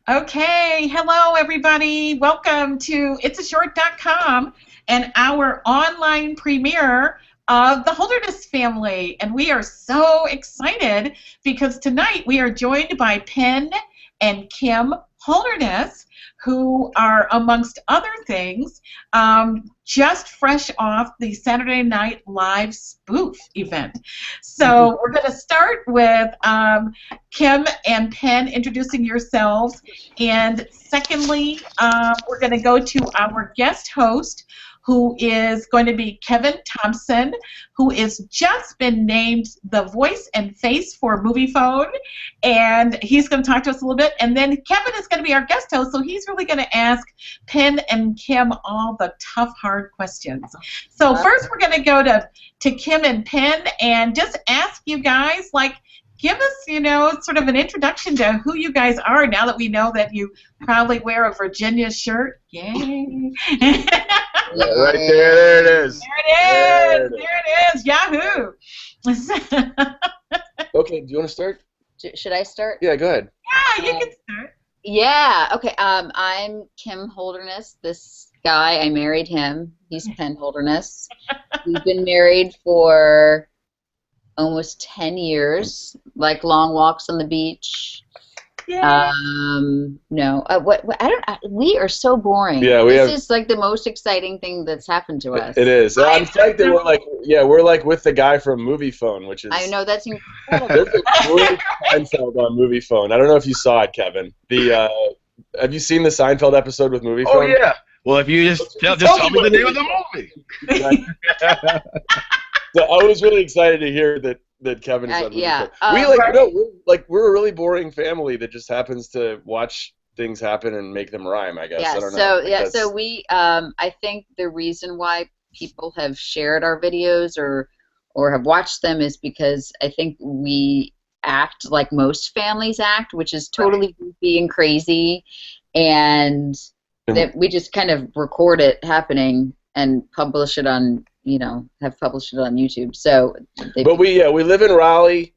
Okay, hello everybody. Welcome to itsashort.com and our online premiere of the Holderness Family. And we are so excited because tonight we are joined by Penn and Kim Holderness, who are, amongst other things, just fresh off the Saturday Night Live spoof event. So we're going to start with Kim and Penn introducing yourselves. And secondly, we're going to go to our guest host, who is going to be Kevin Thompson, who has just been named the voice and face for MoviePhone, and he's going to talk to us a little bit. And then Kevin is going to be our guest host, so he's really going to ask Penn and Kim all the tough, hard questions. So first, we're going to go to Kim and Penn and just ask you guys, like, give us, sort of an introduction to who you guys are now that we know that you probably wear a Virginia shirt. Yay! Yeah, right there, there it is. There it is. Yahoo! Okay, do you want to start? Should I start? Yeah, go ahead. Yeah, you can start. Yeah. Okay. I'm Kim Holderness. This guy, I married him. He's Penn Holderness. We've been married for almost 10 years, like long walks on the beach. Yeah. No. We are so boring. Yeah, this is like the most exciting thing that's happened to us. It is. I'm psyched that we're like with the guy from MoviePhone, which is. I know, that's incredible. There's a great Seinfeld on MoviePhone. I don't know if you saw it, Kevin. Have you seen the Seinfeld episode with MoviePhone? Oh yeah. Well, if you just tell me the name of the movie. So I was really excited to hear that Kevin is on MoviePhone. Yeah. We're a really boring family that just happens to watch things happen and make them rhyme, I guess. Yeah. I don't know. So we I think the reason why people have shared our videos or have watched them is because I think we act like most families act, which is totally goofy and crazy, and that we just kind of record it happening and publish it on, have published it on YouTube. So, but we live in Raleigh.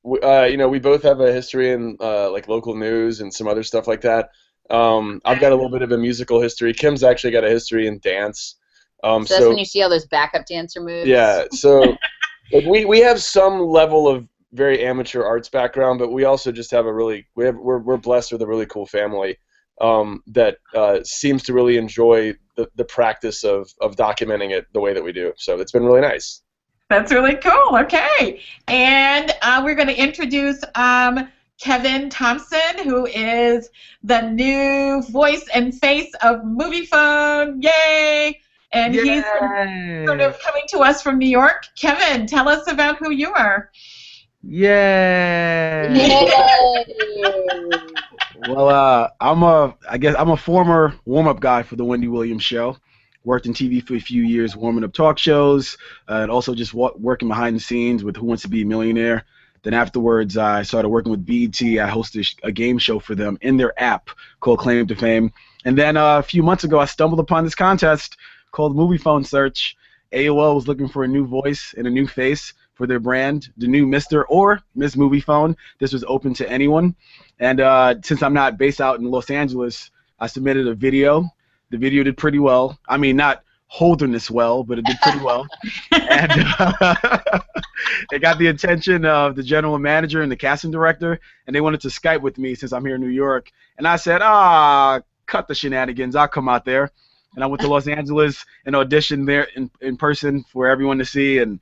We both have a history in like local news and some other stuff like that. I've got a little bit of a musical history. Kim's actually got a history in dance. So that's when you see all those backup dancer moves. Yeah. So like we have some level of very amateur arts background, but we also just have we're blessed with a really cool family that seems to really enjoy the practice of documenting it the way that we do. So it's been really nice. That's really cool. Okay. And we're going to introduce Kevin Thompson, who is the new voice and face of MoviePhone. Yay! And he's sort of coming to us from New York. Kevin, tell us about who you are. Yay! Well, I'm a former warm-up guy for the Wendy Williams show. Worked in TV for a few years, warming up talk shows, and also just working behind the scenes with Who Wants to Be a Millionaire. Then afterwards, I started working with BET. I hosted a game show for them in their app called Claim to Fame. And then a few months ago, I stumbled upon this contest called MoviePhone Search. AOL was looking for a new voice and a new face for their brand, the new Mr. or Miss MoviePhone. This was open to anyone. And since I'm not based out in Los Angeles, I submitted a video. The video did pretty well. I mean, not Holderness well, but it did pretty well. And it got the attention of the general manager and the casting director, and they wanted to Skype with me since I'm here in New York. And I said, cut the shenanigans. I'll come out there. And I went to Los Angeles and auditioned there in person for everyone to see, and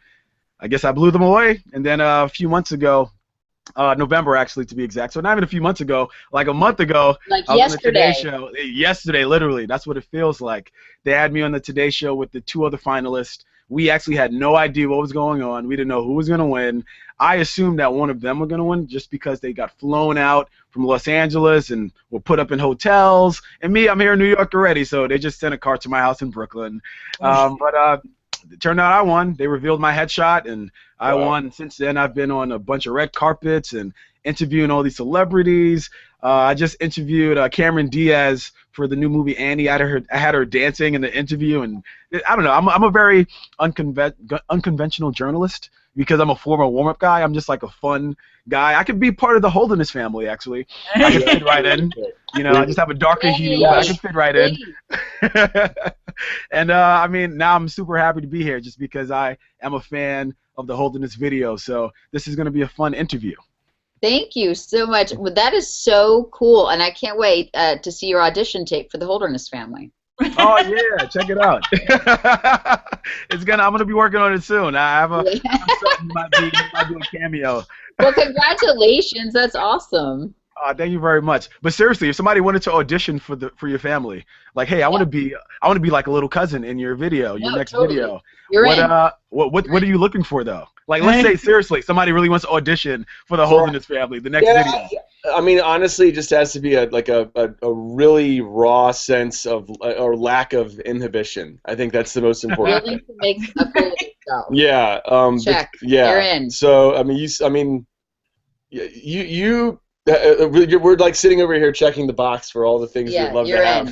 I guess I blew them away. And then a few months ago, November actually to be exact, so not even a few months ago, like a month ago, like I was yesterday. on the Today Show. Yesterday, literally, that's what it feels like. They had me on the Today Show with the two other finalists. We actually had no idea what was going on. We didn't know who was going to win. I assumed that one of them were going to win just because they got flown out from Los Angeles and were put up in hotels. And me, I'm here in New York already, so they just sent a car to my house in Brooklyn. But it turned out I won. They revealed my headshot, and I won. And since then, I've been on a bunch of red carpets and interviewing all these celebrities. I just interviewed Cameron Diaz for the new movie Annie. I had her dancing in the interview, and I don't know. I'm a very unconventional journalist because I'm a former warm-up guy. I'm just like a fun guy. I could be part of the Holderness family, actually. I could fit right in. You know, I just have a darker hue, but I could fit right in. And I mean, now I'm super happy to be here just because I am a fan of the Holderness video. So this is going to be a fun interview. Thank you so much. Well, that is so cool, and I can't wait to see your audition tape for the Holderness Family. Oh yeah, check it out. I'm gonna be working on it soon. I have I'm certain you might be a cameo. Well, congratulations. That's awesome. Thank you very much. But seriously, if somebody wanted to audition for your family, like, hey, I want to be like a little cousin in your video, your next totally. video. You're in. What are you looking for though? Like, let's say seriously, somebody really wants to audition for the Holderness Family, the next video. I mean, honestly, it just has to be a really raw sense of or lack of inhibition. I think that's the most important. Willing to make a fool of yourself. Yeah. Check. Yeah. You're in. So I mean, we're like sitting over here checking the box for all the things we'd love to have.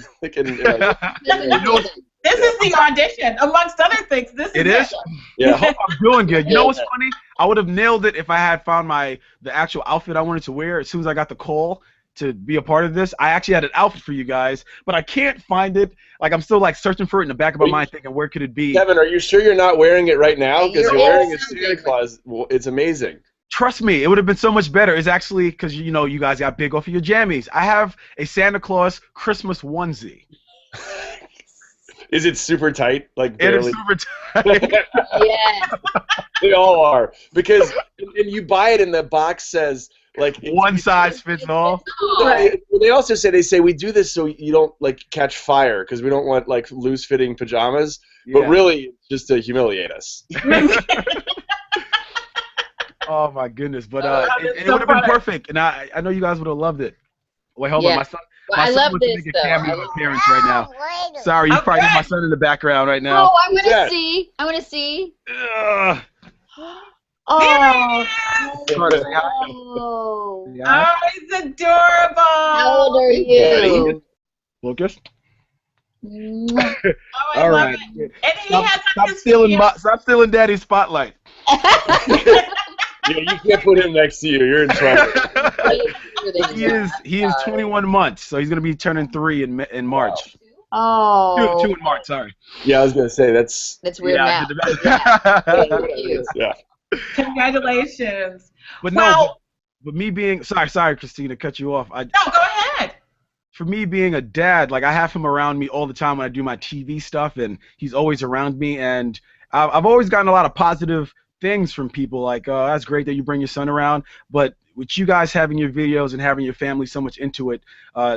This is the audition, amongst other things. It is. Yeah. I'm doing good. You know what's funny? I would have nailed it if I had found the actual outfit I wanted to wear as soon as I got the call to be a part of this. I actually had an outfit for you guys, but I can't find it. Like, I'm still like searching for it in the back of my mind, thinking, where could it be? Kevin, are you sure you're not wearing it right now? Because you're wearing a Santa Claus. It's amazing. Trust me, it would have been so much better. It's actually because you guys got big off of your jammies. I have a Santa Claus Christmas onesie. Is it super tight? Like barely? It is super tight. Yeah. They all are. Because and you buy it and the box says like one size fits all. They also say we do this so you don't like catch fire because we don't want like loose fitting pajamas. Yeah. But really it's just to humiliate us. Oh my goodness. But it would have been perfect. And I know you guys would have loved it. Wait, hold on. My son I love wants to make a cameo appearance right now. Sorry, you probably have my son in the background right now. Oh, I want to see. I want to see. Oh. Oh, he's adorable. How old are you? Lucas? All right. And he stop stealing Daddy's spotlight. Yeah, you can't put him next to you. You're in trouble. He is 21 months, so he's going to be turning 3 in March. Oh. 2 in March, sorry. Yeah, I was going to say that's weird now. Yeah. Congratulations. But no, but me being sorry, Christina, cut you off. No, go ahead. For me being a dad, like I have him around me all the time when I do my TV stuff, and he's always around me, and I've always gotten a lot of positive things from people like, that's great that you bring your son around, but with you guys having your videos and having your family so much into it,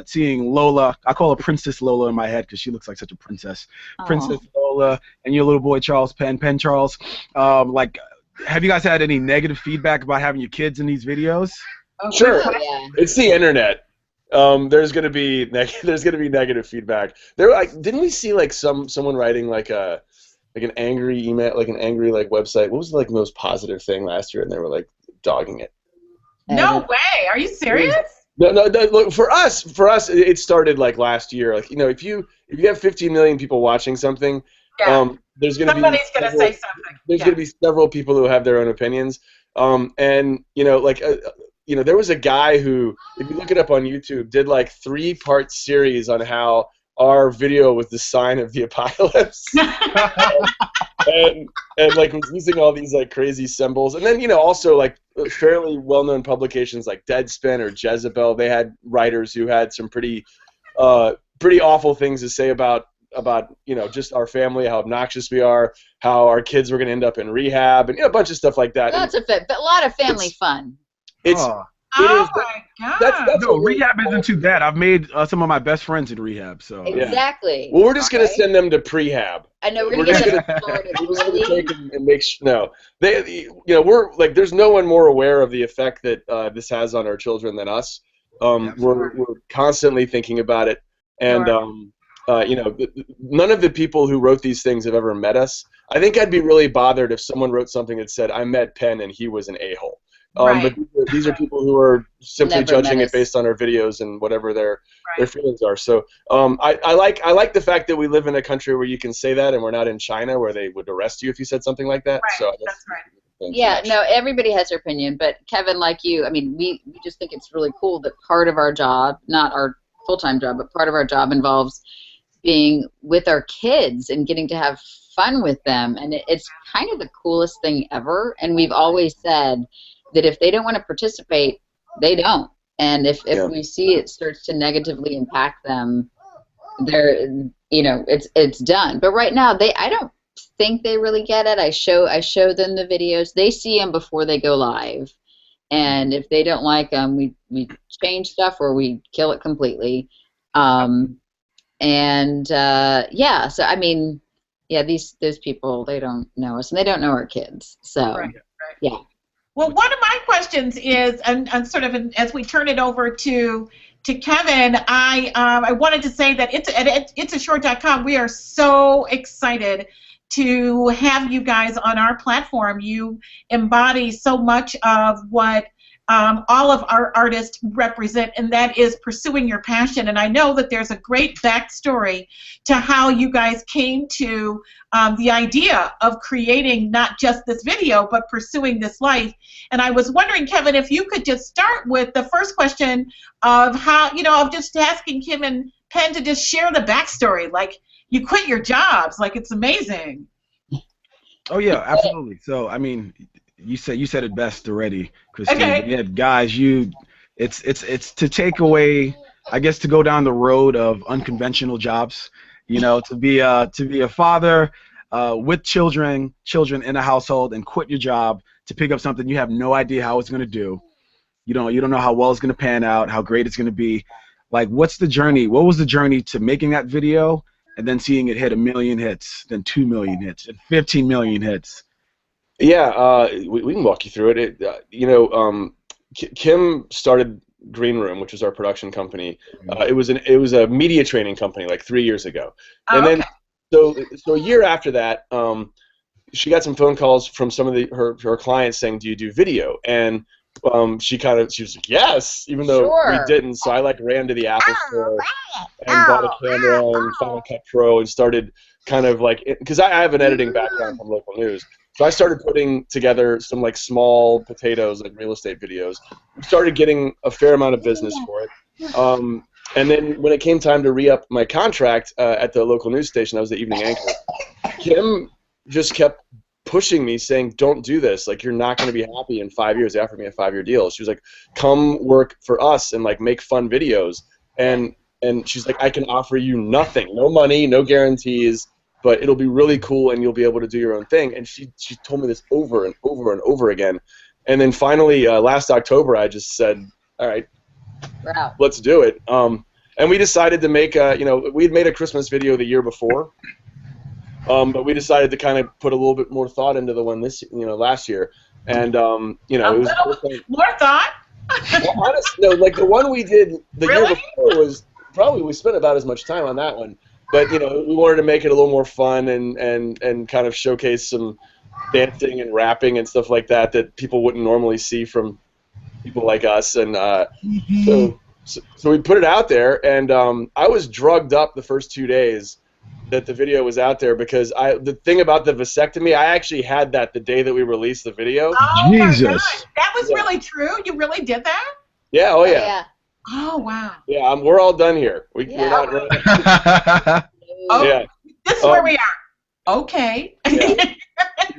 seeing Lola, I call her Princess Lola in my head because she looks like such a princess. Aww. Princess Lola and your little boy Charles Penn Charles, like, have you guys had any negative feedback about having your kids in these videos? Sure. Yeah. It's the internet. There's gonna be negative feedback. Didn't we see like someone writing like an angry email, like an angry like website? What was like the most positive thing last year? And they were like dogging it. No way. Are you serious? No. Look, for us, it started like last year. Like if you have 15 million people watching something, there's gonna somebody's gonna say something. There's gonna be several people who have their own opinions. And there was a guy who, if you look it up on YouTube, did like 3-part series on how our video was the sign of the apocalypse. and like was using all these like crazy symbols. And then also like fairly well-known publications like Deadspin or Jezebel, they had writers who had some pretty awful things to say about just our family, how obnoxious we are, how our kids were going to end up in rehab, and a bunch of stuff like that. That's a lot of family fun. Oh my God! That's rehab isn't too bad. I've made some of my best friends in rehab. So exactly. Well, we're just gonna send them to prehab. I know we're just gonna take and make we're like there's no one more aware of the effect that this has on our children than us. We're constantly thinking about it, and none of the people who wrote these things have ever met us. I think I'd be really bothered if someone wrote something that said, "I met Penn and he was an a-hole." Right. But these are people who are simply Never judging met it us. based on our videos and whatever their Right. feelings are. So I like the fact that we live in a country where you can say that, and we're not in China where they would arrest you if you said something like that. Right. So That's right. Yeah, no, everybody has their opinion, but Kevin, like you, I mean, we just think it's really cool that part of our job, not our full-time job, but part of our job involves being with our kids and getting to have fun with them, and it's kind of the coolest thing ever. And we've always said that if they don't want to participate, they don't. And if we see it starts to negatively impact them, they're, you know, it's done. But right now, I don't think they really get it. I show them the videos. They see them before they go live, and if they don't like them, we change stuff or we kill it completely. Yeah, so I mean, yeah, those people, they don't know us and they don't know our kids. So Right. yeah. Well, one of my questions is, and sort of as we turn it over to Kevin, I wanted to say that it's a short.com. We are so excited to have you guys on our platform. You embody so much of what all of our artists represent, and that is pursuing your passion. And I know that there's a great backstory to how you guys came to the idea of creating not just this video, but pursuing this life. And I was wondering, Kevin, if you could just start with the first question of how, of just asking Kim and Penn to just share the backstory. Like, you quit your jobs. Like, it's amazing. Oh yeah, absolutely. So I mean, you said it best already, Christine. Okay. Yeah, guys, it's to take away, I guess, to go down the road of unconventional jobs. To be a father with children in a household and quit your job to pick up something you have no idea how it's going to do. You don't know how well it's going to pan out, how great it's going to be. Like, what's the journey? What was the journey to making that video and then seeing it hit 1 million hits, then 2 million hits, and 15 million hits? Yeah, we can walk you through it. Kim started Green Room, which was our production company. It was a media training company like 3 years ago, and then so a year after that, she got some phone calls from some of her clients saying, "Do you do video?" And she was like, "Yes," even though we didn't. So I ran to the Apple store and bought a camera and Final Cut Pro and started kind of because I have an editing background from local news. So I started putting together some small potatoes, real estate videos. We started getting a fair amount of business for it. And then when it came time to re-up my contract at the local news station, I was the evening anchor. Kim just kept pushing me, saying, "Don't do this. You're not going to be happy in 5 years." They offered me a 5-year deal. She was like, "Come work for us and make fun videos." And she's like, "I can offer you nothing, no money, no guarantees, but it'll be really cool and you'll be able to do your own thing." And she told me this over and over and over again. And then finally, last October, I just said, "All right, let's do it." And we decided to make we had made a Christmas video the year before, but we decided to kind of put a little bit more thought into the one last year. And it was more thought. Well, honestly, no, the one we did the year before was probably, we spent about as much time on that one. But we wanted to make it a little more fun and kind of showcase some dancing and rapping and stuff like that people wouldn't normally see from people like us. And so we put it out there, and I was drugged up the first 2 days that the video was out there, because the thing about the vasectomy, I actually had that the day that we released the video. Oh Jesus. my God. That was really true? You really did that? Yeah, oh yeah. Oh wow. Yeah, we're all done here. We're not running. Oh, yeah. This is where we are. Okay.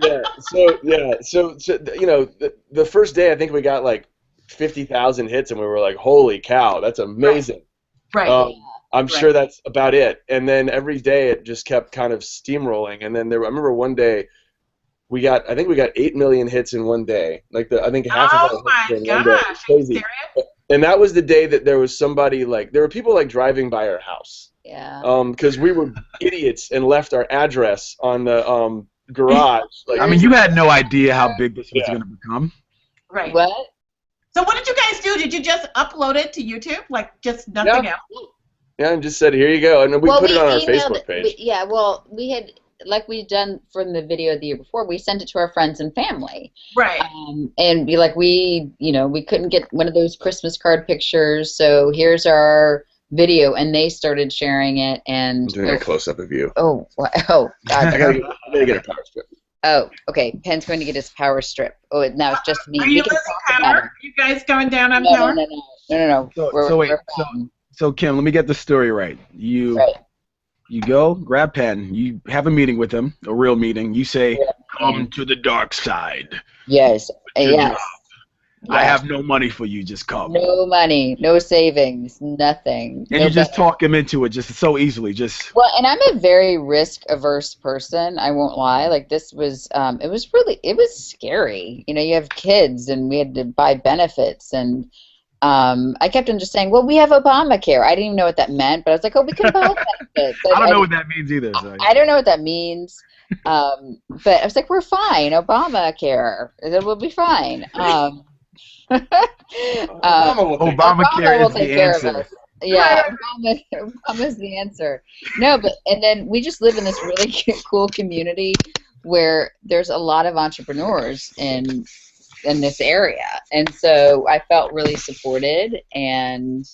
Yeah. So the first day I think we got 50,000 hits, and we were like, "Holy cow, that's amazing." Right. I'm sure that's about it. And then every day it just kept kind of steamrolling. And then I remember one day I think we got 8 million hits in one day. I think half of Oh it my in one day. gosh. It's crazy. Are you serious? And that was the day that there was somebody there were people driving by our house. Yeah. Because we were idiots and left our address on the garage. I mean, you had no idea how big this was going to become. Right. What? So what did you guys do? Did you just upload it to YouTube? Just nothing else? Yeah, and just said, "Here you go," and we put it on our Facebook page. We had like we've done from the video the year before, we sent it to our friends and family. Right. And be like, we couldn't get one of those Christmas card pictures, so here's our video, and they started sharing it. And I'm doing a close-up of you. oh God. I gotta get a power strip. Oh, okay. Pen's going to get his power strip. Oh, now it's just me. Are We you can losing talk about power? it. Are you guys going down on No, power? no. So wait, so Kim, let me get the story right. You go, grab Penn, you have a meeting with him, a real meeting. You say, "Come to the dark side." Yes. Yes. I have no money for you. Just come. No money, no savings, nothing. And you just talk him into it, just so easily. Just well, and I'm a very risk-averse person. I won't lie. Like this was, it was scary. You know, you have kids, and we had to buy benefits, and I kept on just saying, "Well, we have Obamacare." I didn't even know what that meant, but I was like, "Oh, we can buy benefits." I don't know what that means either. So. I don't know what that means. But I was like, "We're fine. Obamacare. We'll be fine." Obamacare is the answer. Yeah, Obama's the answer. No, but and then we just live in this really cool community where there's a lot of entrepreneurs in this area, and so I felt really supported, and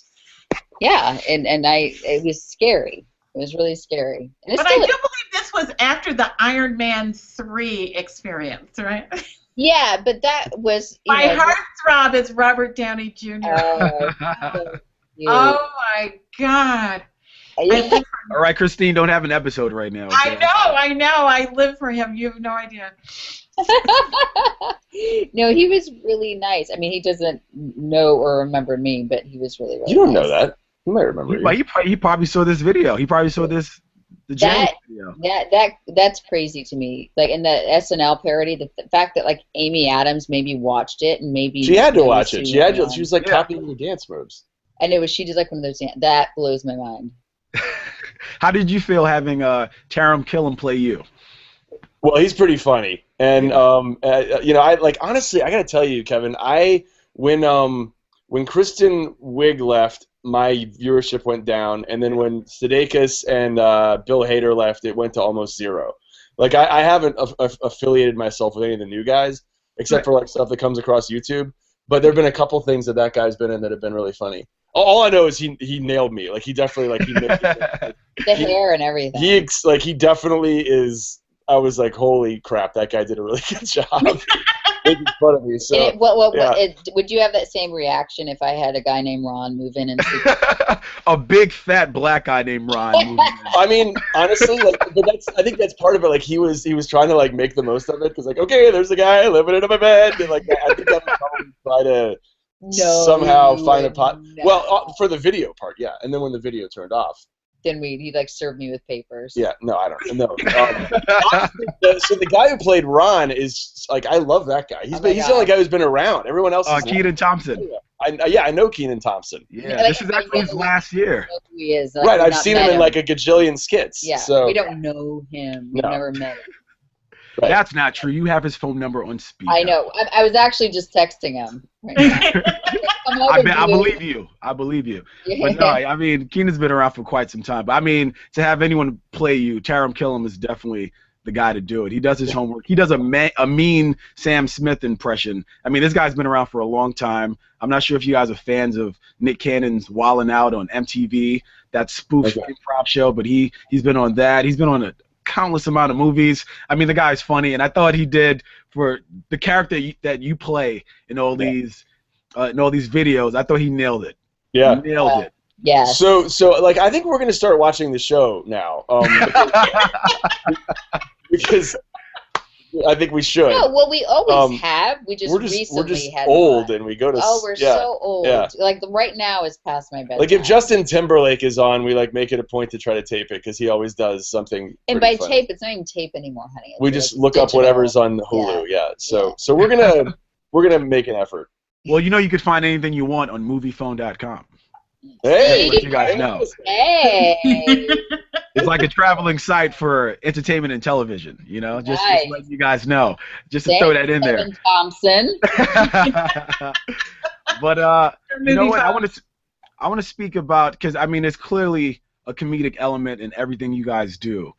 yeah, and it was scary. It was really scary. But I do believe this was after the Iron Man 3 experience, right? Yeah, but that was my heartthrob is Robert Downey Jr. Oh my God! Yeah. All right, Christine, don't have an episode right now. Okay? I know. I live for him. You have no idea. No, he was really nice. I mean, he doesn't know or remember me, but he was really, really You don't nice. know that. He might remember you. He probably saw this video. He probably saw the James video. That's crazy to me. Like in the SNL parody, the fact that like Amy Adams maybe watched it and maybe she had to watch it. She was like copying the dance moves. And she did like one of those. That blows my mind. How did you feel having Taram Killam play you? Well, he's pretty funny, and I like honestly, I gotta tell you, Kevin, when Kristen Wiig left, my viewership went down, and then when Sudeikis and Bill Hader left, it went to almost zero. Like I haven't affiliated myself with any of the new guys, except for like stuff that comes across YouTube. But there've been a couple things that guy's been in that have been really funny. All I know is he nailed me. Like he definitely he nailed me. The hair and everything. He definitely is. I was like, holy crap, that guy did a really good job. Making fun of me. So, would you have that same reaction if I had a guy named Ron move in and a big fat black guy named Ron move in? I mean, honestly, I think that's part of it. Like he was trying to like make the most of it because like, okay, there's a guy living in my bed, and like I think that would probably try to somehow find a pot. No. Well, for the video part, yeah, and then when the video turned off. Then he like served me with papers. Yeah, no, I don't. No. So the guy who played Ron is like, I love that guy. He's the only guy who's been around. Everyone else is Kenan Thompson. I know Kenan Thompson. Yeah, this is actually his last year. Who he is. Right, I've seen him in like a gajillion skits. Yeah, so. we don't know him. We've never met him. Right. That's not true. You have his phone number on speed. I know. I was actually just texting him. Right now. I believe you. But no, I mean, Kenan's been around for quite some time. But I mean, to have anyone play you, Taram Killam is definitely the guy to do it. He does his homework. He does a mean Sam Smith impression. I mean, this guy's been around for a long time. I'm not sure if you guys are fans of Nick Cannon's Wildin' Out on MTV, that spoof improv show, but he's been on that. He's been on a countless amount of movies. I mean, the guy's funny, and I thought he did for the character that you play in all these videos. I thought he nailed it. Yeah, he nailed it. Yeah. So like I think we're gonna start watching the show now. Because I think we should. No, well, we always have. We just recently had old, one. and we go to. Oh, we're so old. Yeah. Like right now is past my bedtime. Like if Justin Timberlake is on, we like make it a point to try to tape it because he always does something. And by funny. Tape, it's not even tape anymore, honey. We just look up whatever's on Hulu. Yeah. So we're gonna make an effort. Well, you could find anything you want on MoviePhone.com. Hey, let you guys know. Hey. It's like a traveling site for entertainment and television, just letting you guys know. Just to throw that in there. Kevin Thompson. But you know what? I want to speak about, because I mean, it's clearly a comedic element in everything you guys do.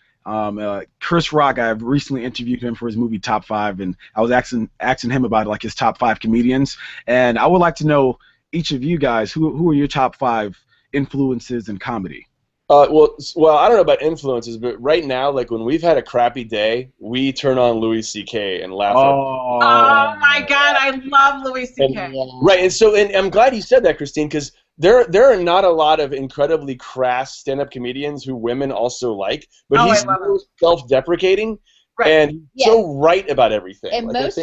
Chris Rock, I've recently interviewed him for his movie Top 5, and I was asking him about like his top 5 comedians, and I would like to know each of you guys who are your top 5 influences in comedy. Well, I don't know about influences, but right now, like when we've had a crappy day, we turn on Louis C.K. and laugh. Oh my God, I love Louis C.K. Right, and I'm glad you said that, Christine, because there are not a lot of incredibly crass stand-up comedians who women also like, but he's so self-deprecating. Right. And so right about everything. And like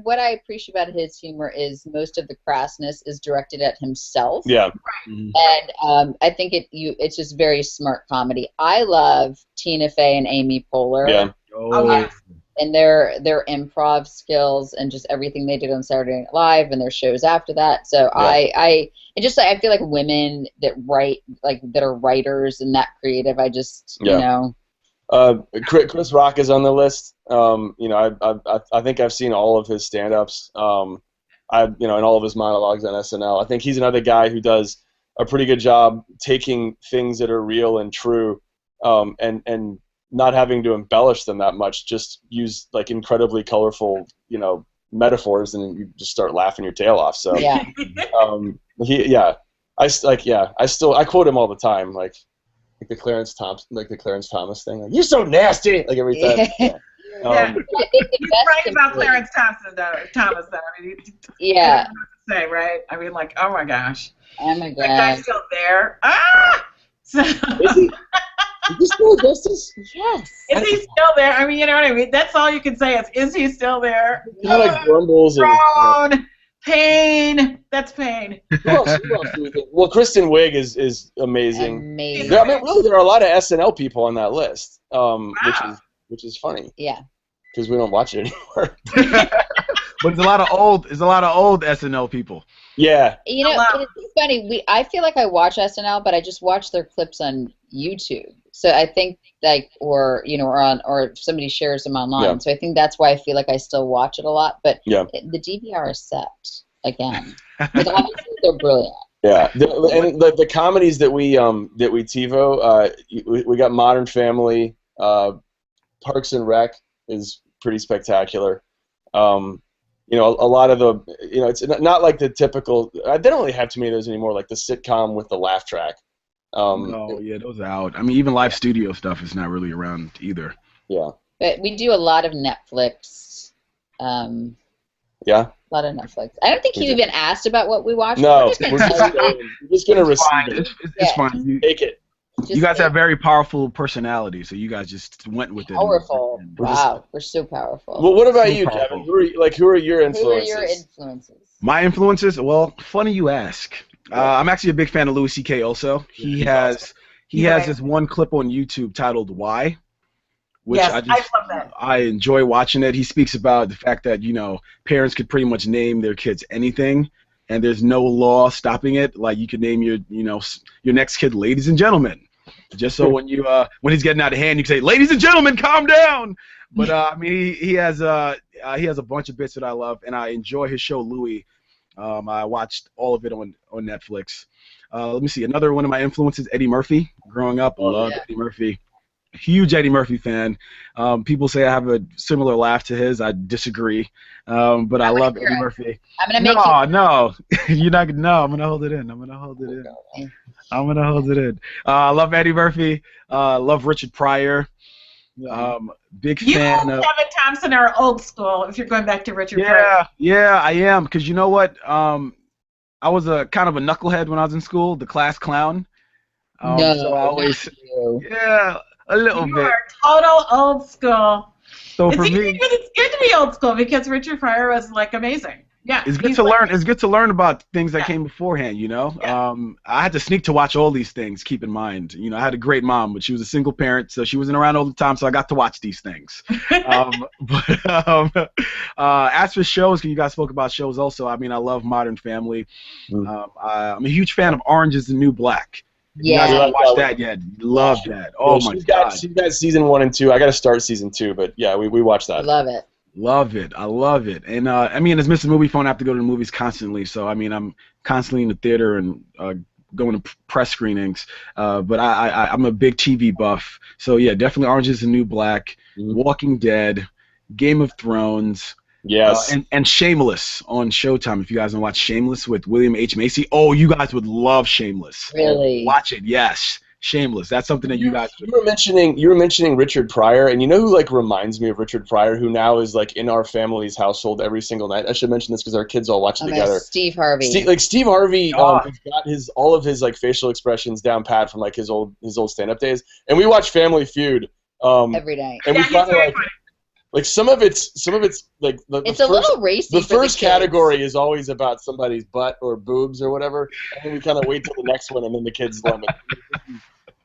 what I appreciate about his humor is most of the crassness is directed at himself. Yeah. And I think it's just very smart comedy. I love Tina Fey and Amy Poehler. Yeah. Oh yes. And their improv skills and just everything they did on Saturday Night Live and their shows after that. So I feel like women that write, like that are writers and that creative, you know. Chris Rock is on the list. You know, I think I've seen all of his stand-ups. And all of his monologues on SNL. I think he's another guy who does a pretty good job taking things that are real and true, and not having to embellish them that much. Just use like incredibly colorful, metaphors, and you just start laughing your tail off. So yeah, I quote him all the time, like the Clarence Thomas thing. Like, you're so nasty, like every time. Yeah. Yeah. He's right about Clarence Thomas, though. I mean, yeah. I don't know what to say, right? I mean, like, oh my gosh. Oh my god. That guy's still there. Ah! So, Is he still justice? Yes. Is he still there? I mean, you know what I mean? That's all you can say is he still there? He kind of grumbles and. Pain. That's pain. Who else do we think? Well, Kristen Wiig is amazing. Amazing. I mean, really, there are a lot of SNL people on that list, which is funny. Yeah. Because we don't watch it anymore. But there's a lot of old SNL people. Yeah. You know, it's funny. I feel like I watch SNL, but I just watch their clips on YouTube. So I think or if somebody shares them online. Yeah. So I think that's why I feel like I still watch it a lot. But yeah. The DVR is set again. But obviously they're brilliant. Yeah, and the comedies that we TiVo, we got Modern Family, Parks and Rec is pretty spectacular. A lot of it's not like the typical. They don't really have too many of those anymore, like the sitcom with the laugh track. Those are out. I mean, even live studio stuff is not really around either. Yeah. But we do a lot of Netflix. Yeah. A lot of Netflix. I don't think he's even asked about what we watch. No, we're just going to receive it. It's fine. Take it. You guys have very powerful personality, so you guys just went with it. Powerful. Wow, we're so powerful. Well, what about you, Kevin? Who are your influences? My influences? Well, funny you ask. I'm actually a big fan of Louis C.K. also. He has this one clip on YouTube titled "Why," which I love that. I enjoy watching it. He speaks about the fact that parents could pretty much name their kids anything, and there's no law stopping it. Like you could name your next kid "Ladies and Gentlemen," just so when he's getting out of hand, you can say "Ladies and Gentlemen, calm down." But I mean, he has a bunch of bits that I love, and I enjoy his show Louis. I watched all of it on Netflix. Let me see. Another one of my influences, Eddie Murphy. Growing up, loved Eddie Murphy. Huge Eddie Murphy fan. People say I have a similar laugh to his. I disagree. But I love Eddie Murphy. I'm gonna make No. You're not. No, I'm gonna hold it in. I love Eddie Murphy. Love Richard Pryor. Big fan of Kevin Thompson are old school if you're going back to Richard Pryor. Yeah, I am, because you know what? I was a kind of a knucklehead when I was in school, the class clown. No, so I always, a little You bit. are total old school. So It's for me, good to be old school because Richard Pryor was like amazing. Yeah, it's good to learn. It's good to learn about things that came beforehand. Yeah. I had to sneak to watch all these things. Keep in mind, I had a great mom, but she was a single parent, so she wasn't around all the time. So I got to watch these things. As for shows, because you guys spoke about shows, also, I mean, I love Modern Family. I'm a huge fan of Orange Is the New Black. Yeah. You guys haven't watched that yet? Love that. Oh my god. She's got season 1 and 2. I got to start season 2, but yeah, we watched that. Love it. Love it. I love it. And I mean, as Mr. Movie Phone, I have to go to the movies constantly. So I mean, I'm constantly in the theater and going to press screenings. But I'm a big TV buff. So yeah, definitely Orange is the New Black, Walking Dead, Game of Thrones. Yes. And Shameless on Showtime. If you guys don't watch Shameless with William H. Macy, oh, you guys would love Shameless. Really? Watch it. Yes. Shameless. That's something that you guys would. You were mentioning Richard Pryor, and you know who like reminds me of Richard Pryor, who now is like in our family's household every single night. I should mention this because our kids all watch it together. Steve Harvey. Steve Harvey has got all of his like facial expressions down pat from like his old stand-up days, and we watch Family Feud every night. And we kind of like some of it's like it's a little racy. The first category is always about somebody's butt or boobs or whatever, and then we kind of wait till the next one, and then the kids love it.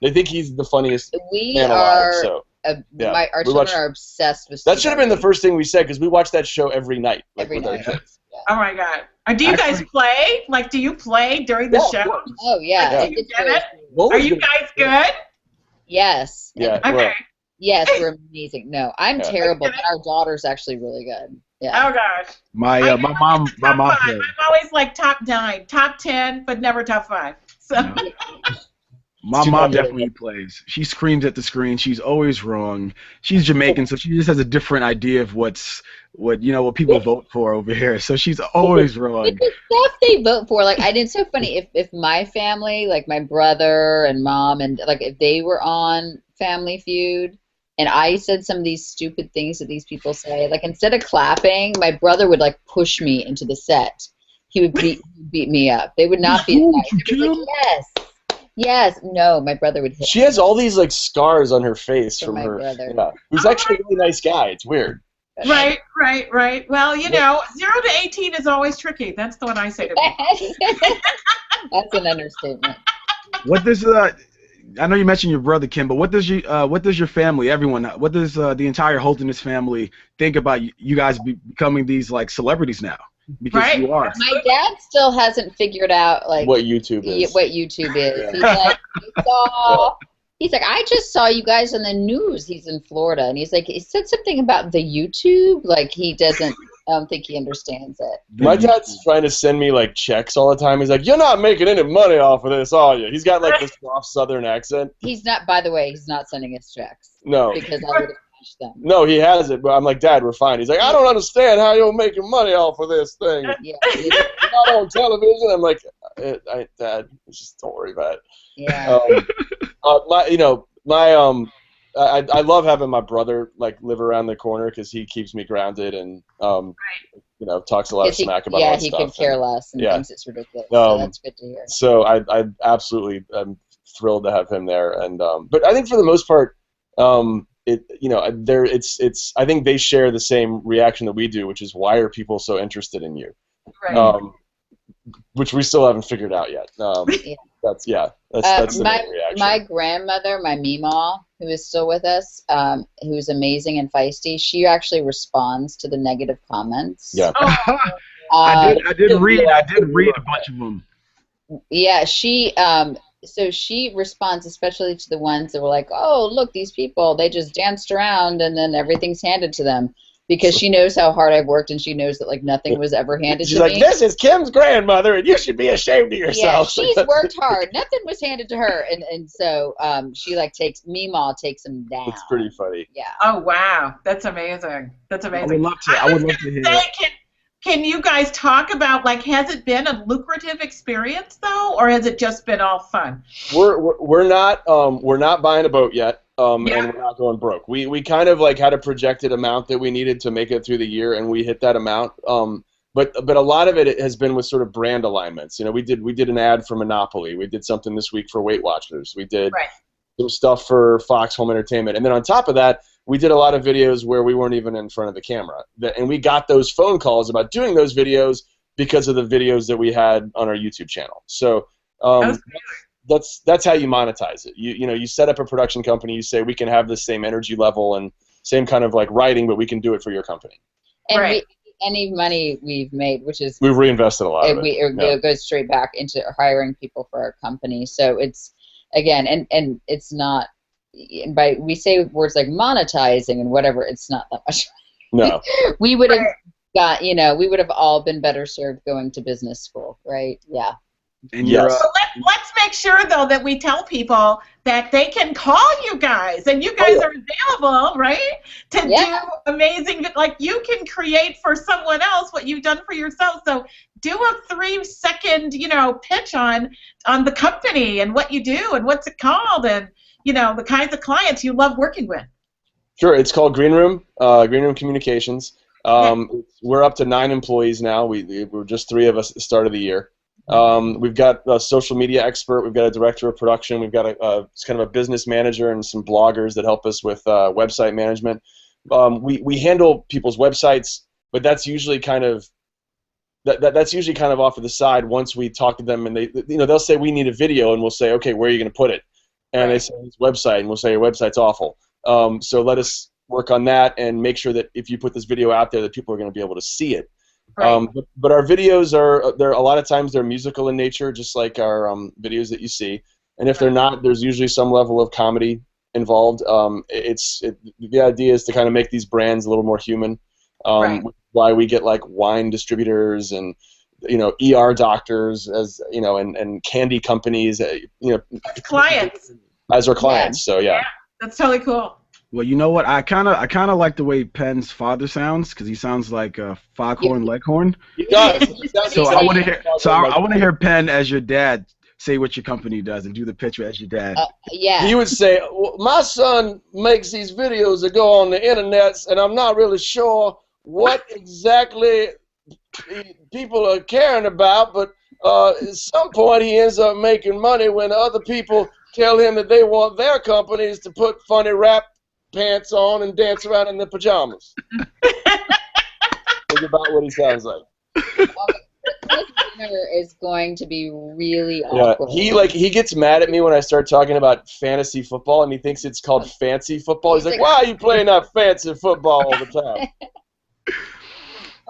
They think he's the funniest man alive. So our children are obsessed with. That should have been the first thing we said because we watch that show every night, like with our kids. Yeah. Oh my God! Do you guys play? Like, do you play during the show? Oh yeah. Do you get it? Are you guys good? Yes. Yeah. Okay. Yes, we're amazing. No, I'm terrible, but our daughter's actually really good. Yeah. Oh gosh. My mom I'm always like top 9, top 10, but never top 5. So. My mom definitely plays. She screams at the screen. She's always wrong. She's Jamaican, so she just has a different idea of what people vote for over here. So she's always wrong. The stuff they vote for, like, it's so funny. If my family, like my brother and mom, and like if they were on Family Feud, and I said some of these stupid things that these people say, like instead of clapping, my brother would like push me into the set. He would beat me up. They would not be like, yes, no, my brother would hit. She has all these like scars on her face from my her. brother. Yeah, who's actually a really nice guy. It's weird. Right. Well, 0 to 18 is always tricky. That's the one I say to people. That's an understatement. What does I know you mentioned your brother Kim, but what does your family, everyone, what does the entire Holderness family think about you guys becoming these like celebrities now? Because you are. My dad still hasn't figured out like what YouTube is. Yeah. He's like, I just saw you guys on the news. He's in Florida, and he's like, he said something about the YouTube. Like he doesn't. I don't think he understands it. My dad's trying to send me like checks all the time. He's like, "You're not making any money off of this, are you?" He's got like this soft Southern accent. He's not. By the way, he's not sending us checks. No. Because I would have punched them. No, he has it, but I'm like, Dad, we're fine. He's like, I don't understand how you're making money off of this thing. Yeah. You're not on television. I'm like, Dad, just don't worry about it. Yeah. I love having my brother like live around the corner because he keeps me grounded and talks a lot of smack about all that stuff. Yeah, he could care less and thinks it's ridiculous. So that's good to hear. So I absolutely am thrilled to have him there, and but I think for the most part, I think they share the same reaction that we do, which is why are people so interested in you? Right. Which we still haven't figured out yet. That's the main reaction. My grandmother, my Meemaw, who is still with us, who's amazing and feisty, she actually responds to the negative comments. Yeah. I did read a bunch of them. Yeah, so she responds especially to the ones that were like, oh, look, these people, they just danced around and then everything's handed to them. Because she knows how hard I've worked and she knows that like nothing was ever handed to me. She's like, this is Kim's grandmother and you should be ashamed of yourself. Yeah, she's worked hard. Nothing was handed to her. And so she like Meemaw takes them down. It's pretty funny. Yeah. Oh wow. That's amazing. I would love to hear that. Can you guys talk about like has it been a lucrative experience though, or has it just been all fun? We're not buying a boat yet. And we're not going broke. We kind of like had a projected amount that we needed to make it through the year, and we hit that amount. But a lot of it has been with sort of brand alignments. We did an ad for Monopoly. We did something this week for Weight Watchers. We did some stuff for Fox Home Entertainment, and then on top of that, we did a lot of videos where we weren't even in front of the camera. And we got those phone calls about doing those videos because of the videos that we had on our YouTube channel. So. That's how you monetize it. You set up a production company. You say we can have the same energy level and same kind of like writing, but we can do it for your company. And any money we've made, which is we've reinvested a lot of it. It goes straight back into hiring people for our company. So it's again, and it's not. We say words like monetizing and whatever. It's not that much. No. We would have got. We would have all been better served going to business school, right? Yeah. And so let's make sure, though, that we tell people that they can call you guys, and you guys are available, right, to do amazing, like you can create for someone else what you've done for yourself. So do a 3-second, pitch on the company and what you do and what's it called and, the kinds of clients you love working with. Sure, it's called Green Room Communications. We're up to 9 employees now. We're just 3 of us at the start of the year. We've got a social media expert. We've got a director of production. We've got it's kind of a business manager and some bloggers that help us with website management. We handle people's websites, but that's usually kind of that's usually kind of off to the side once we talk to them, and they'll say we need a video, and we'll say, okay, where are you going to put it? And they say this website, and we'll say your website's awful. So let us work on that and make sure that if you put this video out there, that people are going to be able to see it. Right. But our videos they're a lot of times they're musical in nature, just like our videos that you see. And if they're not, there's usually some level of comedy involved. The idea is to kind of make these brands a little more human. Why we get like wine distributors and ER doctors and candy companies clients as our clients. So yeah, that's totally cool. Well, you know what? I kind of like the way Penn's father sounds because he sounds like a foghorn leghorn. He does. So I want to hear. I want to hear Penn as your dad say what your company does and do the pitch as your dad. He would say, well, "My son makes these videos that go on the internet, and I'm not really sure what exactly people are caring about, but at some point he ends up making money when other people tell him that they want their companies to put funny rap pants on and dance around in their pajamas." Think about what he sounds like. This dinner is going to be really awkward. He gets mad at me when I start talking about fantasy football, and he thinks it's called fancy football. He's like, "Why are you playing that fancy football all the time?"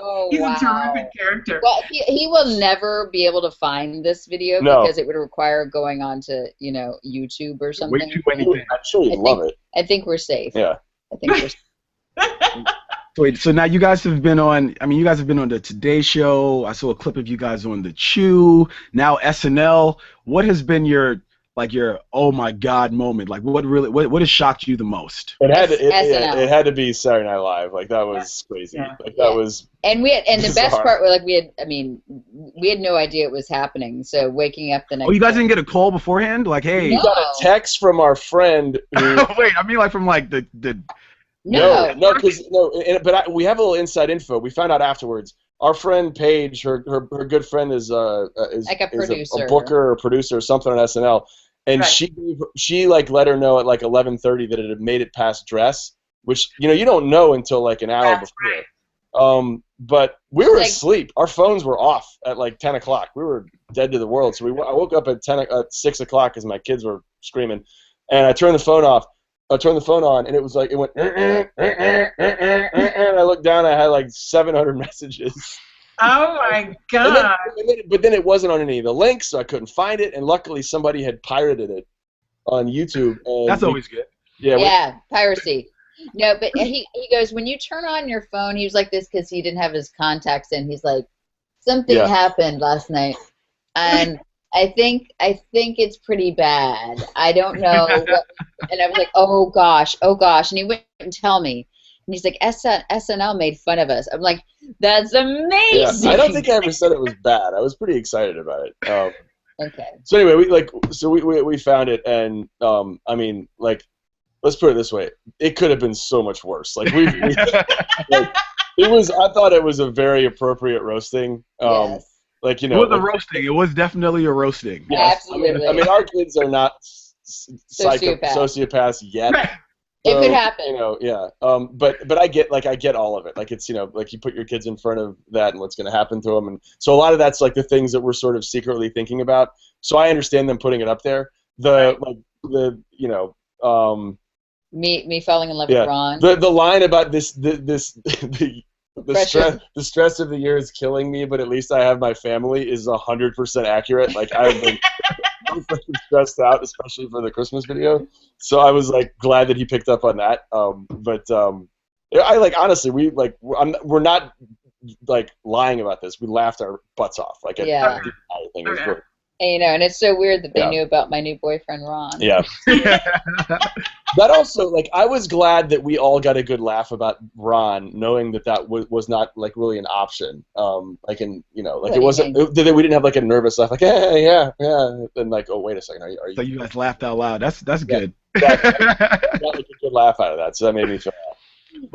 Oh, he's a terrific character. Well, he will never be able to find this video because it would require going on to YouTube or something. Way too many things. I'm sure you'd love it. I think we're safe. Yeah. I think we're safe. So now you guys have been on. I mean, you guys have been on the Today Show. I saw a clip of you guys on the Chew. Now SNL. What has been your oh my God moment? Like what has shocked you the most? It had to be Saturday Night Live. Like that was crazy. Yeah. That was. And the best part was we had no idea it was happening. So waking up the next. Oh, you guys didn't get a call beforehand? Like, hey. We got a text from our friend. Wait, I mean like from like the. But we have a little inside info. We found out afterwards. Our friend Paige, her good friend is like a producer, a booker or producer or something on SNL, and she let her know at like 11:30 that it had made it past dress, which you don't know until like an hour before. Right. But we were asleep. Our phones were off at like 10 o'clock. We were dead to the world. So I woke up at 6 o'clock because my kids were screaming, and I turned the phone off. I turned the phone on, and it was like, it went, and I looked down, and I had like 700 messages. Oh, my God. But then it wasn't on any of the links, so I couldn't find it, and luckily somebody had pirated it on YouTube. And that's always good. Yeah, piracy. No, but he goes, when you turn on your phone, he was like this because he didn't have his contacts in. He's like, something happened last night, and I think it's pretty bad. I don't know. And I was like, oh gosh. And he wouldn't tell me. And he's like, SNL made fun of us. I'm like, that's amazing. Yeah, I don't think I ever said it was bad. I was pretty excited about it. Okay. So anyway, we found it, and I mean, like, let's put it this way: it could have been so much worse. Like it was. I thought it was a very appropriate roasting. Yes. Like it was a roasting. It was definitely a roasting. Yes. Absolutely. I mean, our kids are not sociopaths yet. Right. So, it could happen. But I get all of it. Like it's like you put your kids in front of that and what's going to happen to them, and so a lot of that's like the things that we're sort of secretly thinking about. So I understand them putting it up there. Me falling in love with Ron. The line about the stress of the year is killing me, but at least I have my family is 100% accurate. Like I've been stressed out, especially for the Christmas video. So I was like glad that he picked up on that. I honestly we're not like lying about this. We laughed our butts off. Like the entire thing was good. And, you know, and it's so weird that they Yeah. knew about my new boyfriend Ron. Yeah. That also, like, I was glad that we all got a good laugh about Ron, knowing that that was not like really an option. Like, in, you know, like What it do you wasn't. mean? We didn't have like a nervous laugh, like, hey, yeah, yeah, and like, oh, wait a second, are you? So you guys laughed out loud. That's Yeah, good. got like a good laugh out of that, so that made me feel.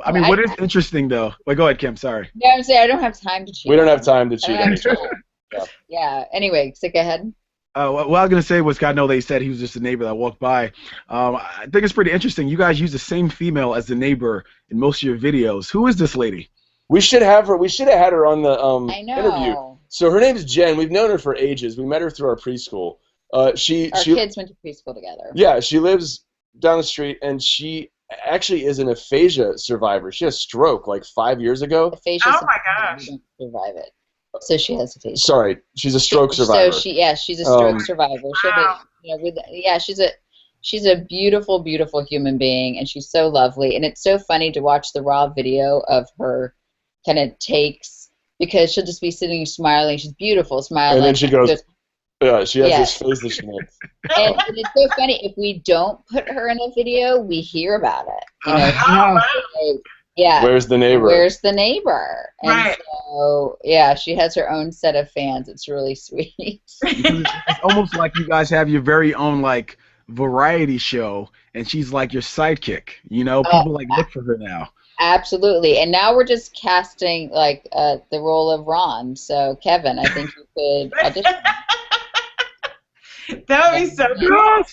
I mean, what is interesting though? Wait, go ahead, Kim. Sorry. Yeah, I'm saying I don't have time to cheat. We don't have time to I cheat don't on have each other. time. Yeah. Anyway, so go ahead. What I was gonna say was, I know they said he was just a neighbor that walked by. I think it's pretty interesting. You guys use the same female as the neighbor in most of your videos. Who is this lady? We should have her. We should have had her on the I know. interview. So her name's Jen. We've known her for ages. We met her through our preschool. Our kids went to preschool together. Yeah, she lives down the street, and she actually is an aphasia survivor. She had a stroke like 5 years ago. Aphasia. Oh my gosh. Didn't survive it. So she has aphasia. Sorry, she's a stroke survivor. So she's a stroke survivor. Wow. She's a beautiful, beautiful human being, and she's so lovely. And it's so funny to watch the raw video of her kind of takes, because she'll just be sitting smiling. She's beautiful, smiling. And then she goes, yeah, she has this face that she makes. And it's so funny, if we don't put her in a video, we hear about it. You know, yeah. Where's the neighbor? Where's the neighbor? And Right. so, yeah, she has her own set of fans. It's really sweet. It's almost like you guys have your very own like variety show, and she's like your sidekick. You know, people like look for her now. Absolutely. And now we're just casting like the role of Ron. So Kevin, I think you could audition. That would be so cool.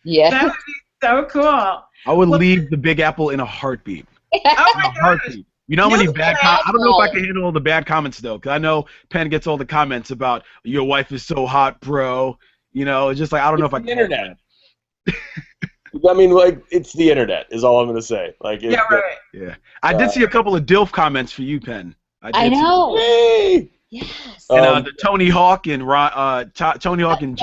Yeah. That would be so cool. I would leave the Big Apple in a heartbeat. Oh In my a gosh. heartbeat. You know how many No, bad comments? I don't know if I can handle all the bad comments though, because I know Penn gets all the comments about your wife is so hot, bro. You know, it's just like I don't know if I the can. internet. I mean, like, it's the internet is all I'm gonna say. Like, Yeah, right. Yeah, I did see a couple of DILF comments for you, Penn. I did see know. Hey! Yes. And the Tony Hawk and Tony Hawk and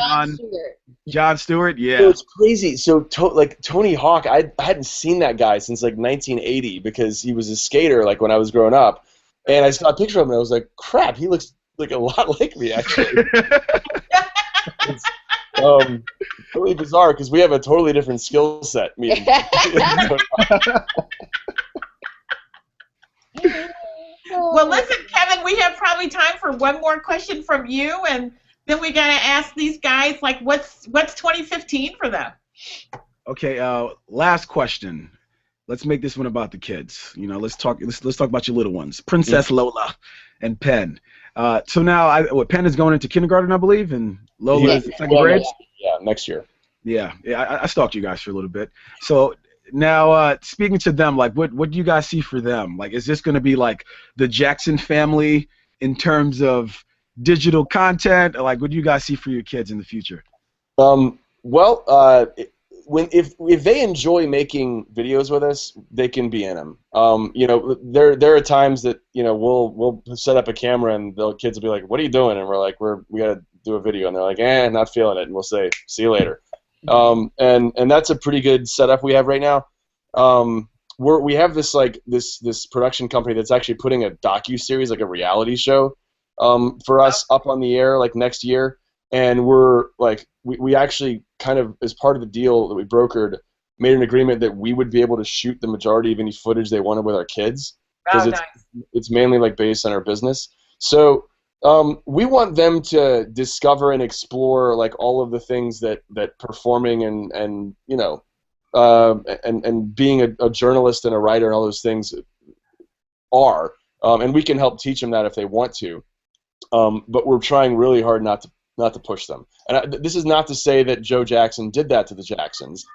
John Stewart, yeah. So it's crazy. So, like, Tony Hawk, I hadn't seen that guy since, like, 1980 because he was a skater, like, when I was growing up. And I saw a picture of him, and I was like, crap, he looks, like, a lot like me, actually. It's totally bizarre because we have a totally different skill set. Well, listen, Kevin, we have probably time for one more question from you, and then we gotta ask these guys, like, what's 2015 for them? Okay, last question. Let's make this one about the kids. You know, let's talk about your little ones, Princess Lola and Penn. So now, Penn is going into kindergarten, I believe, and Lola is in second grade. Yeah, next year. Yeah, I stalked you guys for a little bit. So now, speaking to them, like, what do you guys see for them? Like, is this going to be like the Jackson family in terms of digital content? Or, like, what do you guys see for your kids in the future? If they enjoy making videos with us, they can be in them. You know, there are times that, you know, we'll set up a camera and the kids will be like, "What are you doing?" And we're like, "We gotta do a video," and they're like, "Not feeling it," and we'll say, "See you later." And that's a pretty good setup we have right now. We have this production company that's actually putting a docu-series, like a reality show, for us up on the air like next year. And we're like, we actually kind of, as part of the deal that we brokered, made an agreement that we would be able to shoot the majority of any footage they wanted with our kids, because it's mainly like based on our business. So we want them to discover and explore like all of the things that performing and you know and being a journalist and a writer and all those things are, and we can help teach them that if they want to. But we're trying really hard not to push them. And this is not to say that Joe Jackson did that to the Jacksons.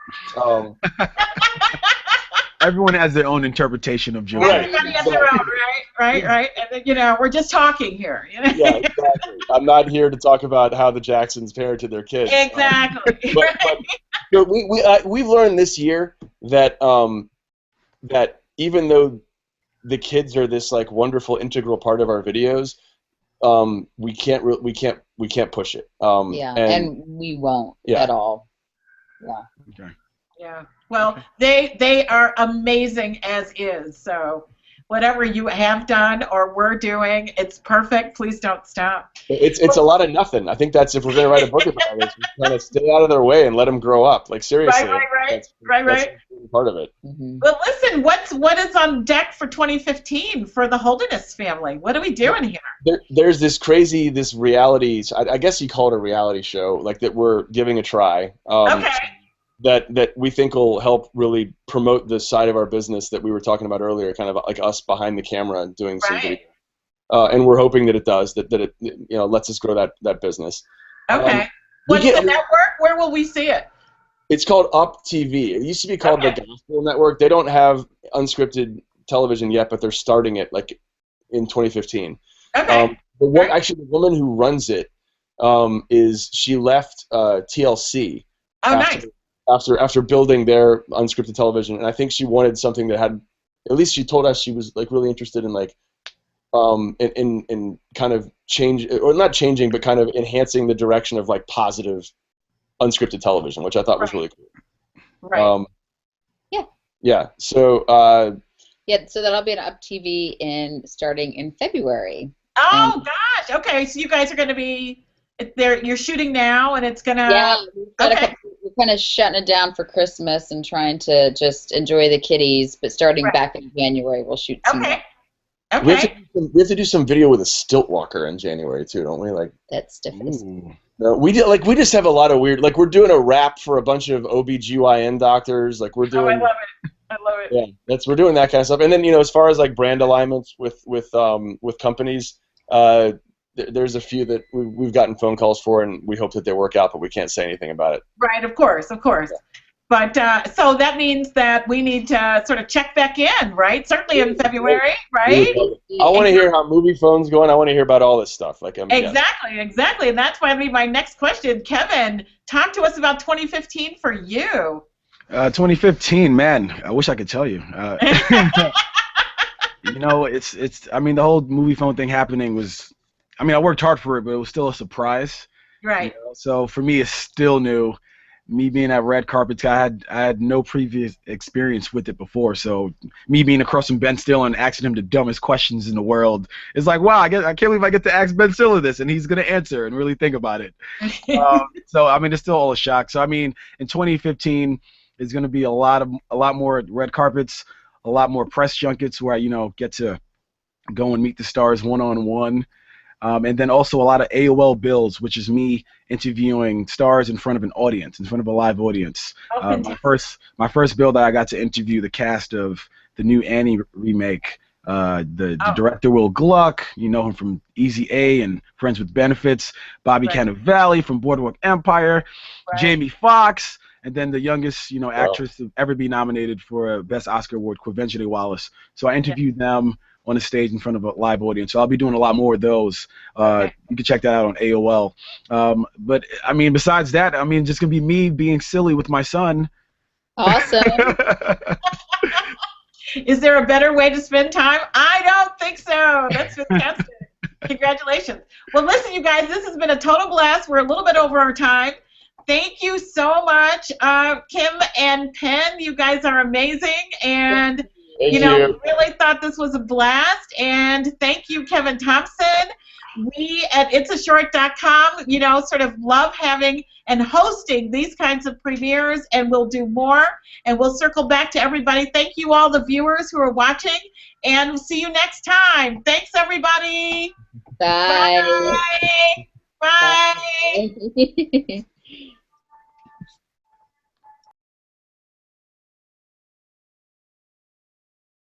Everyone has their own interpretation of Joe. Right. Everybody has their own, right? And then, you know, we're just talking here. You know? Yeah, exactly. I'm not here to talk about how the Jacksons parented their kids. Exactly. But we've learned this year that that even though the kids are this like wonderful integral part of our videos, we can't push it. And we won't at all. Yeah. Okay. Yeah. Well, they are amazing as is. So whatever you have done or were doing. It's perfect. Please don't stop. It's a lot of nothing. I think that's if we're going to write a book about it, we kind of stay out of their way and let them grow up. Like seriously, that's part of it. Mm-hmm. Well, listen, what is on deck for 2015 for the Holderness family? What are we doing here? There's this reality. I guess you call it a reality show, like that we're giving a try. Okay. That we think will help really promote the side of our business that we were talking about earlier, kind of like us behind the camera and doing some video. And we're hoping that it does, that it lets us grow that business. Okay. What's the network? Where will we see it? It's called Up TV. It used to be called the Gospel Network. They don't have unscripted television yet, but they're starting it like in 2015. Okay. Actually, the woman who runs it she left TLC. Oh, nice. After building their unscripted television, and I think she wanted something that had, at least she told us she was like really interested in like in kind of change, or not changing, but kind of enhancing the direction of like positive unscripted television, which I thought was really cool. Right. Yeah. So so that'll be on Up TV starting in February. Oh gosh. Okay. So you guys are going to be there. You're shooting now, and it's gonna. Yeah. We're kind of shutting it down for Christmas and trying to just enjoy the kiddies. But starting back in January, we'll shoot some. Okay. We have to do some video with a stilt walker in January too, don't we? Like that's different. No, we just have a lot of weird. Like we're doing a wrap for a bunch of OBGYN doctors. Like we're doing. Oh, I love it. Yeah, we're doing that kind of stuff. And then as far as like brand alignments with companies, there's a few that we've gotten phone calls for, and we hope that they work out, but we can't say anything about it. Right, of course. Yeah. But so that means that we need to sort of check back in, right? Certainly in February, right? I want to hear how movie phone's going. I want to hear about all this stuff. Exactly, and that's why it'll be my next question. Kevin, talk to us about 2015 for you. 2015, man. I wish I could tell you. It's. I mean, the whole movie phone thing happening was. I mean, I worked hard for it, but it was still a surprise. Right. So for me, it's still new. Me being at red carpets, I had no previous experience with it before. So me being across from Ben Stiller and asking him the dumbest questions in the world, it's like, wow, I can't believe I get to ask Ben Stiller this, and he's gonna answer and really think about it. So I mean, it's still all a shock. So I mean, in 2015, it's gonna be a lot more red carpets, a lot more press junkets where I get to go and meet the stars one-on-one. And then also a lot of AOL bills, which is me interviewing stars in front of an audience, in front of a live audience. My first bill that I got to interview the cast of the new Annie remake. The director Will Gluck, you know him from Easy A and Friends with Benefits. Bobby Cannavale from Boardwalk Empire. Jamie Foxx. And then the youngest, actress to ever be nominated for a Best Oscar Award, Queventure Wallace. So I interviewed them on the stage in front of a live audience. So I'll be doing a lot more of those. You can check that out on AOL. But, I mean, besides that, I mean, just going to be me being silly with my son. Awesome. Is there a better way to spend time? I don't think so. That's fantastic. Congratulations. Well, listen, you guys, this has been a total blast. We're a little bit over our time. Thank you so much, Kim and Penn. You guys are amazing. And really thought this was a blast, and thank you, Kevin Thompson. We at itsashort.com, sort of love having and hosting these kinds of premieres, and we'll do more, and we'll circle back to everybody. Thank you all the viewers who are watching, and we'll see you next time. Thanks, everybody. Bye. Bye. Bye.